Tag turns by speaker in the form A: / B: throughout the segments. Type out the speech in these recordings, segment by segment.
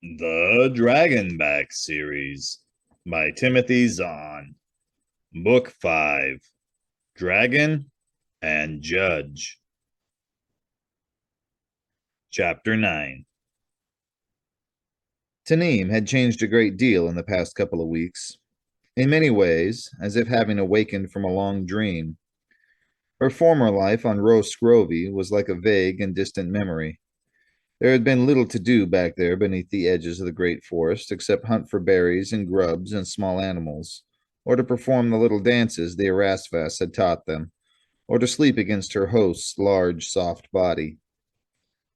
A: The Dragonback series by Timothy Zahn. Book 5 Dragon and Judge. Chapter 9. Tanim had changed a great deal in the past couple of weeks. In many ways, as if having awakened from a long dream. Her former life on Rose Scrovy was like a vague and distant memory. There had been little to do back there beneath the edges of the great forest, except hunt for berries and grubs and small animals, or to perform the little dances the Erasvas had taught them, or to sleep against her host's large, soft body.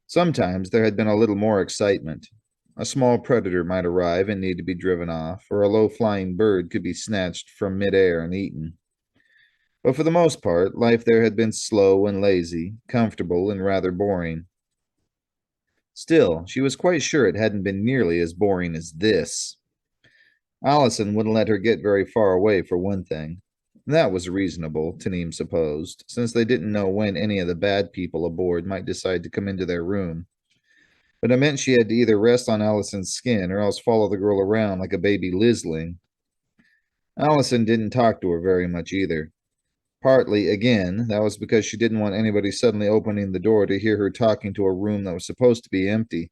A: Sometimes there had been a little more excitement. A small predator might arrive and need to be driven off, or a low-flying bird could be snatched from midair and eaten. But for the most part, life there had been slow and lazy, comfortable and rather boring. Still, she was quite sure it hadn't been nearly as boring as this. Allison wouldn't let her get very far away, for one thing. That was reasonable, Tanim supposed, since they didn't know when any of the bad people aboard might decide to come into their room. But it meant she had to either rest on Allison's skin or else follow the girl around like a baby Lisling. Allison didn't talk to her very much either. Partly, again, that was because she didn't want anybody suddenly opening the door to hear her talking to a room that was supposed to be empty.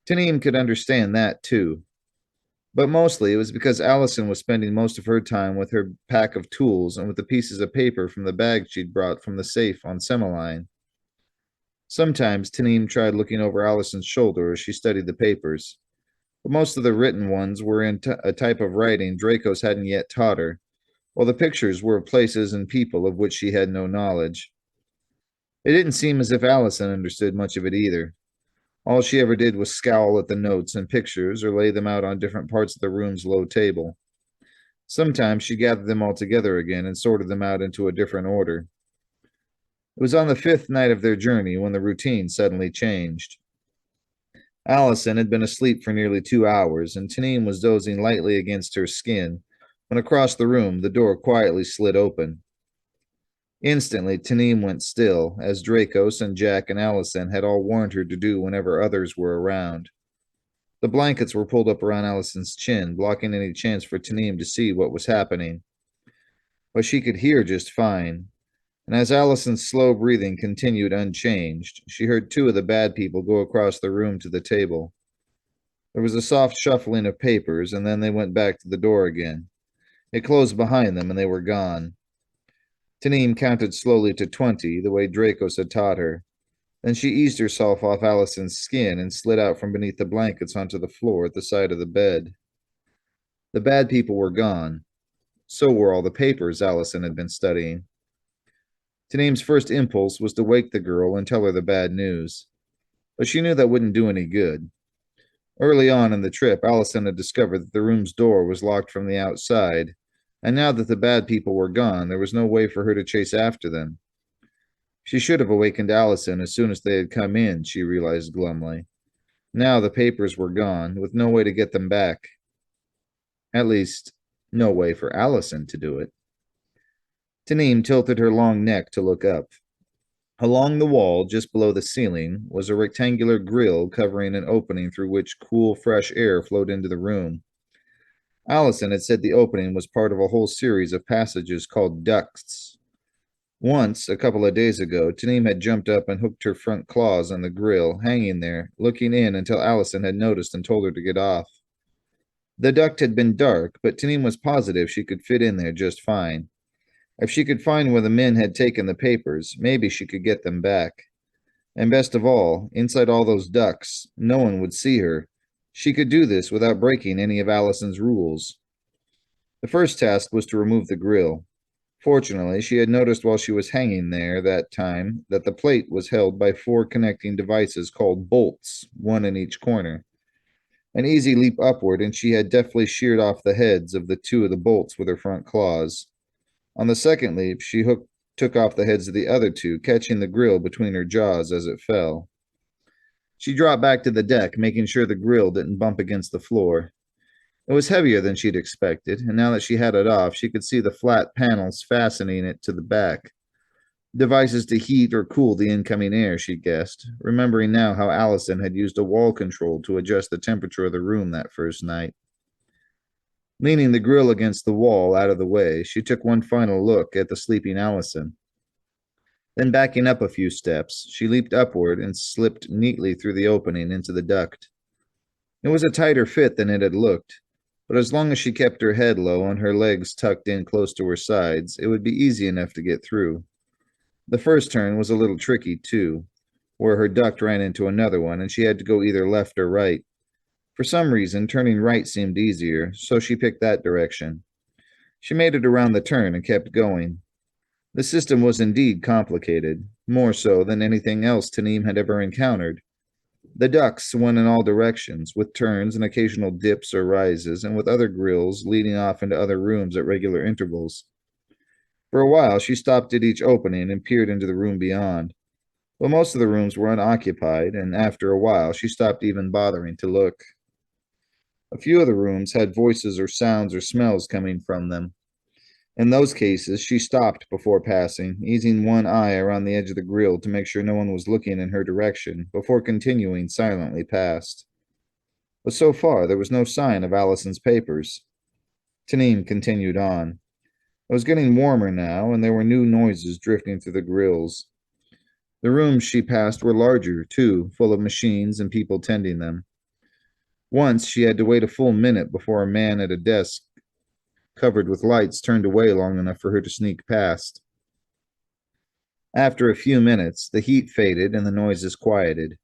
A: Tanim could understand that, too. But mostly it was because Allison was spending most of her time with her pack of tools and with the pieces of paper from the bag she'd brought from the safe on Semaline. Sometimes Tanim tried looking over Allison's shoulder as she studied the papers, but most of the written ones were in a type of writing Dracos hadn't yet taught her, while the pictures were of places and people of which she had no knowledge. It didn't seem as if Allison understood much of it either. All she ever did was scowl at the notes and pictures or lay them out on different parts of the room's low table. Sometimes she gathered them all together again and sorted them out into a different order. It was on the fifth night of their journey when the routine suddenly changed. Allison had been asleep for nearly 2 hours, and Tanim was dozing lightly against her skin when across the room the door quietly slid open. Instantly, Tanim went still, as Dracos and Jack and Allison had all warned her to do whenever others were around. The blankets were pulled up around Allison's chin, blocking any chance for Tanim to see what was happening. But she could hear just fine, and as Allison's slow breathing continued unchanged, she heard two of the bad people go across the room to the table. There was a soft shuffling of papers, and then they went back to the door again. It closed behind them, and they were gone. Tanim counted slowly to 20, the way Dracos had taught her. Then she eased herself off Allison's skin and slid out from beneath the blankets onto the floor at the side of the bed. The bad people were gone. So were all the papers Allison had been studying. Tanim's first impulse was to wake the girl and tell her the bad news. But she knew that wouldn't do any good. Early on in the trip, Allison had discovered that the room's door was locked from the outside, and now that the bad people were gone, there was no way for her to chase after them. She should have awakened Allison as soon as they had come in, she realized glumly. Now the papers were gone, with no way to get them back. At least, no way for Allison to do it. Tanim tilted her long neck to look up. Along the wall, just below the ceiling, was a rectangular grill covering an opening through which cool, fresh air flowed into the room. Allison had said the opening was part of a whole series of passages called ducts. Once, a couple of days ago, Tanim had jumped up and hooked her front claws on the grill, hanging there, looking in until Allison had noticed and told her to get off. The duct had been dark, but Tanim was positive she could fit in there just fine. If she could find where the men had taken the papers, maybe she could get them back. And best of all, inside all those ducts, no one would see her. She could do this without breaking any of Allison's rules. The first task was to remove the grill. Fortunately, she had noticed while she was hanging there that time that the plate was held by four connecting devices called bolts, one in each corner. An easy leap upward, and she had deftly sheared off the heads of the two of the bolts with her front claws. On the second leap, she took off the heads of the other two, catching the grill between her jaws as it fell. She dropped back to the deck, making sure the grill didn't bump against the floor. It was heavier than she'd expected, and now that she had it off, she could see the flat panels fastening it to the back. Devices to heat or cool the incoming air, she guessed, remembering now how Allison had used a wall control to adjust the temperature of the room that first night. Leaning the grill against the wall out of the way, she took one final look at the sleeping Allison. Then, backing up a few steps, she leaped upward and slipped neatly through the opening into the duct. It was a tighter fit than it had looked, but as long as she kept her head low and her legs tucked in close to her sides, it would be easy enough to get through. The first turn was a little tricky, too, where her duct ran into another one and she had to go either left or right. For some reason, turning right seemed easier, so she picked that direction. She made it around the turn and kept going. The system was indeed complicated, more so than anything else Tanim had ever encountered. The ducts went in all directions, with turns and occasional dips or rises, and with other grills leading off into other rooms at regular intervals. For a while, she stopped at each opening and peered into the room beyond. But most of the rooms were unoccupied, and after a while, she stopped even bothering to look. A few of the rooms had voices or sounds or smells coming from them. In those cases, she stopped before passing, easing one eye around the edge of the grill to make sure no one was looking in her direction, before continuing silently past. But so far, there was no sign of Allison's papers. Tanim continued on. It was getting warmer now, and there were new noises drifting through the grills. The rooms she passed were larger, too, full of machines and people tending them. Once she had to wait a full minute before a man at a desk covered with lights turned away long enough for her to sneak past. After a few minutes, the heat faded and the noises quieted.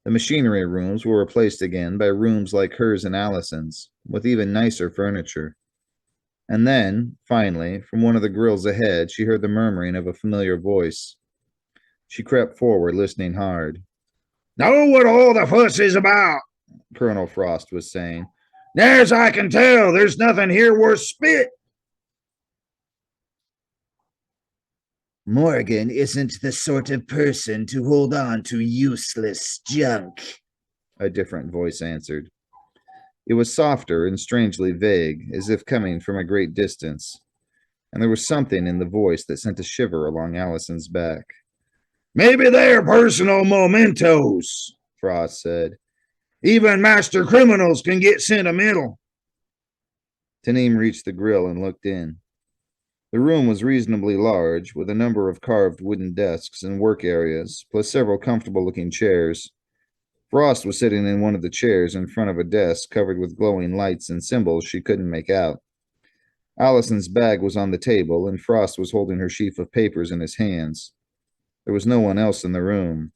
A: The machinery rooms were replaced again by rooms like hers and Allison's, with even nicer furniture. And then, finally, from one of the grills ahead, she heard the murmuring of a familiar voice. She crept forward, listening hard.
B: "Know what all the fuss is about,"
A: Colonel Frost was saying.
B: "Near's I can tell, there's nothing here worth spit."
C: Morgan isn't the sort of person to hold on to useless junk,
A: a different voice answered. It was softer and strangely vague, as if coming from a great distance, and there was something in the voice that sent a shiver along Allison's back.
B: "Maybe they're personal mementos,"
A: Frost said.
B: "Even master criminals can get sentimental."
A: Tanim reached the grill and looked in. The room was reasonably large, with a number of carved wooden desks and work areas, plus several comfortable-looking chairs. Frost was sitting in one of the chairs in front of a desk covered with glowing lights and symbols she couldn't make out. Allison's bag was on the table, and Frost was holding her sheaf of papers in his hands. There was no one else in the room.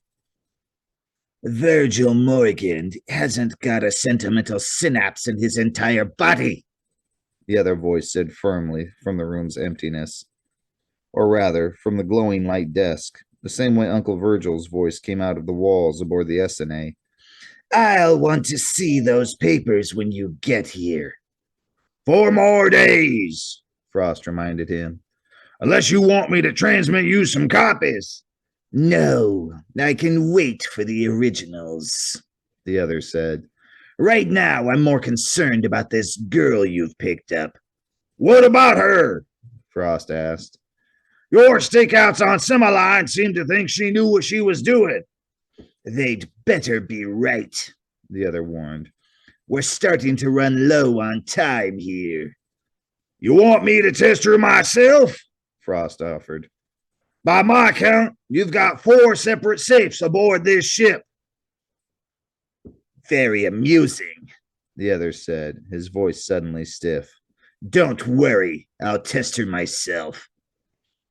C: Virgil Morgan hasn't got a sentimental synapse in his entire body,
A: the other voice said firmly from the room's emptiness. Or rather, from the glowing light desk, the same way Uncle Virgil's voice came out of the walls aboard the SNA.
C: "I'll want to see those papers when you get here."
B: 4 more days,
A: Frost reminded him.
B: "Unless you want me to transmit you some copies."
C: "No, I can wait for the originals,"
A: the other said.
C: "Right now, I'm more concerned about this girl you've picked up."
B: "What about her?"
A: Frost asked.
B: "Your stakeouts on Semiline seemed to think she knew what she was doing."
C: "They'd better be right,"
A: the other warned.
C: "We're starting to run low on time here."
B: "You want me to test her myself?"
A: Frost offered.
B: "By my count, you've got 4 separate safes aboard this ship."
C: "Very amusing,"
A: the other said, his voice suddenly stiff.
C: "Don't worry, I'll test her myself."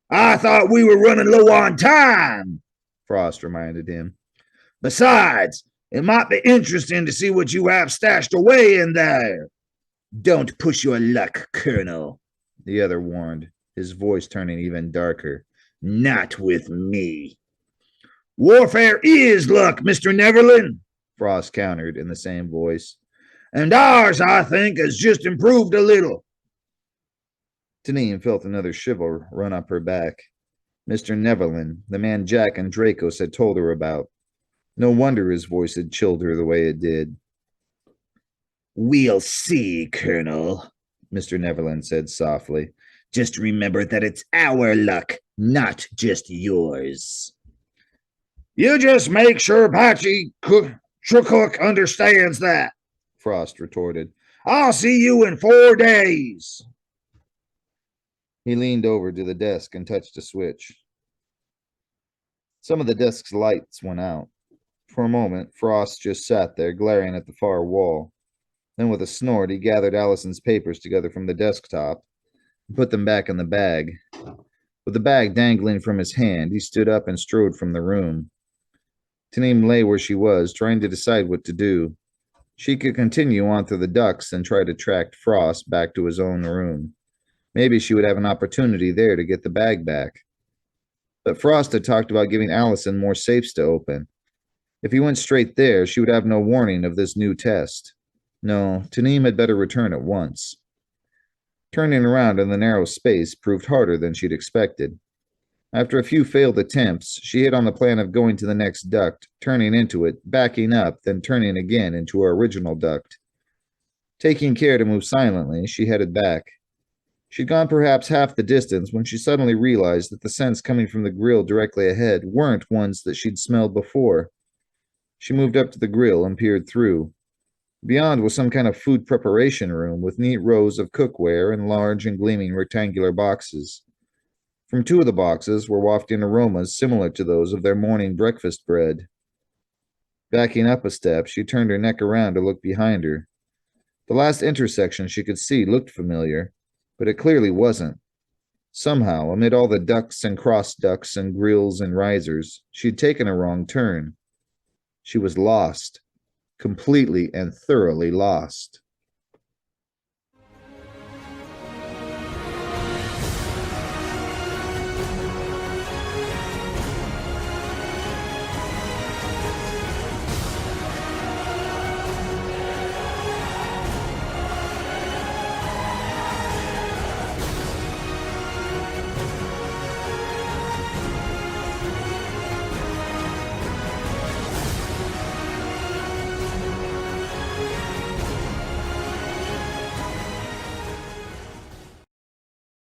B: "I thought we were running low on time,"
A: Frost reminded him.
B: "Besides, it might be interesting to see what you have stashed away in there."
C: "Don't push your luck, Colonel,"
A: the other warned, his voice turning even darker.
C: "Not with me."
B: "Warfare is luck, Mr. Neverland,"
A: Frost countered in the same voice.
B: "And ours, I think, has just improved a little."
A: Tanim felt another shiver run up her back. Mr. Neverland, the man Jack and Dracos had told her about. No wonder his voice had chilled her the way it did.
C: "We'll see, Colonel,"
A: Mr. Neverland said softly.
C: Just remember that it's our luck, not just yours.
B: You just make sure Patchy Cook understands that,
A: Frost retorted.
B: I'll see you in 4 days.
A: He leaned over to the desk and touched a switch. Some of the desk's lights went out. For a moment, Frost just sat there, glaring at the far wall. Then, with a snort, he gathered Allison's papers together from the desktop and put them back in the bag. With the bag dangling from his hand, he stood up and strode from the room. Tanim lay where she was, trying to decide what to do. She could continue on through the ducts and try to track Frost back to his own room. Maybe she would have an opportunity there to get the bag back. But Frost had talked about giving Allison more safes to open. If he went straight there, she would have no warning of this new test. No, Tanim had better return at once. Turning around in the narrow space proved harder than she'd expected. After a few failed attempts, she hit on the plan of going to the next duct, turning into it, backing up, then turning again into her original duct. Taking care to move silently, she headed back. She'd gone perhaps half the distance when she suddenly realized that the scents coming from the grill directly ahead weren't ones that she'd smelled before. She moved up to the grill and peered through. Beyond was some kind of food preparation room with neat rows of cookware in large and gleaming rectangular boxes. From 2 of the boxes were wafting aromas similar to those of their morning breakfast bread. Backing up a step, she turned her neck around to look behind her. The last intersection she could see looked familiar, but it clearly wasn't. Somehow, amid all the ducts and cross ducts and grills and risers, she'd taken a wrong turn. She was lost. Completely and thoroughly lost.